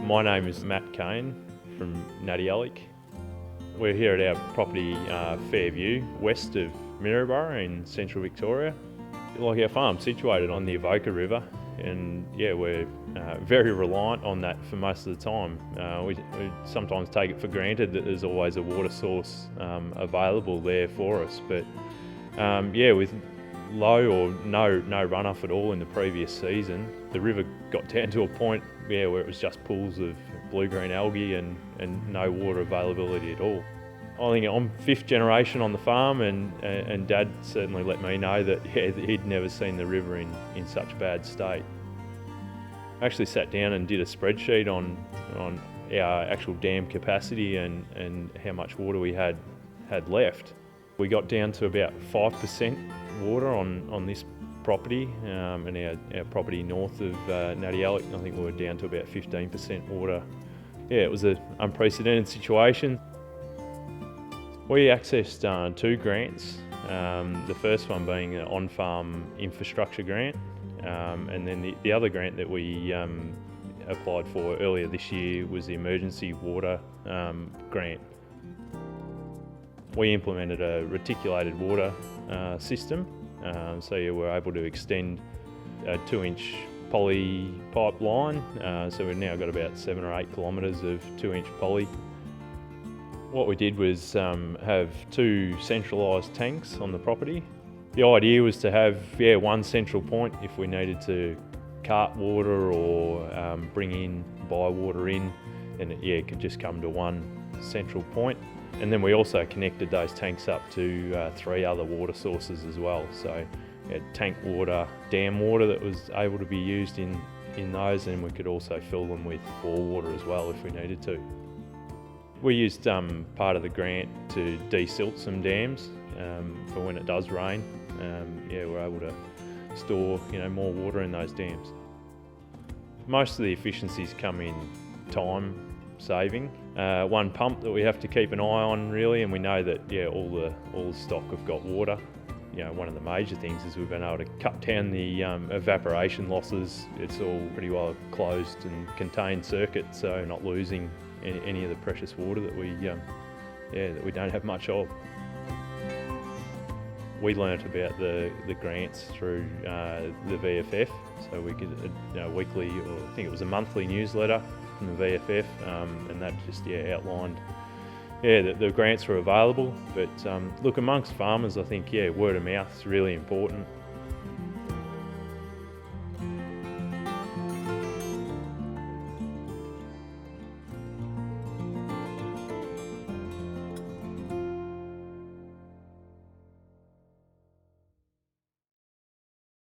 My name is Matt Cain from Nadiallic. We're here at our property Fairview, west of Maryborough in central Victoria. Like our farm's situated on the Avoca River, and we're very reliant on that for most of the time. We sometimes take it for granted that there's always a water source available there for us, but with low or no runoff at all in the previous season, the river got down to a point where it was just pools of blue-green algae and no water availability at all. I think I'm fifth generation on the farm, and Dad certainly let me know that he'd never seen the river in such a bad state. I actually sat down and did a spreadsheet on our actual dam capacity and how much water we had left. We got down to about 5% water on this property, and our property north of Nadiallic, I think we were down to about 15% water. It was an unprecedented situation. We accessed two grants, the first one being an on-farm infrastructure grant, and then the other grant that we applied for earlier this year was the emergency water grant. We implemented a reticulated water system, so we're able to extend a 2-inch poly pipeline, so we've now got about 7 or 8 kilometres of 2-inch poly. What we did was have 2 centralised tanks on the property. The idea was to have one central point if we needed to cart water or buy water in, and it could just come to one central point. And then we also connected those tanks up to 3 other water sources as well. So we had tank water, dam water that was able to be used in those, and we could also fill them with bore water as well if we needed to. We used part of the grant to de-silt some dams for when it does rain. We're able to store more water in those dams. Most of the efficiencies come in time saving. One pump that we have to keep an eye on really, and we know that all the stock have got water. One of the major things is we've been able to cut down the evaporation losses. It's all pretty well closed and contained circuit, so not losing any of the precious water that we don't have much of. We learnt about the grants through the VFF, so we get a weekly, or I think it was a monthly newsletter from the VFF, and that just outlined that the grants were available. But look, amongst farmers, I think word of mouth is really important.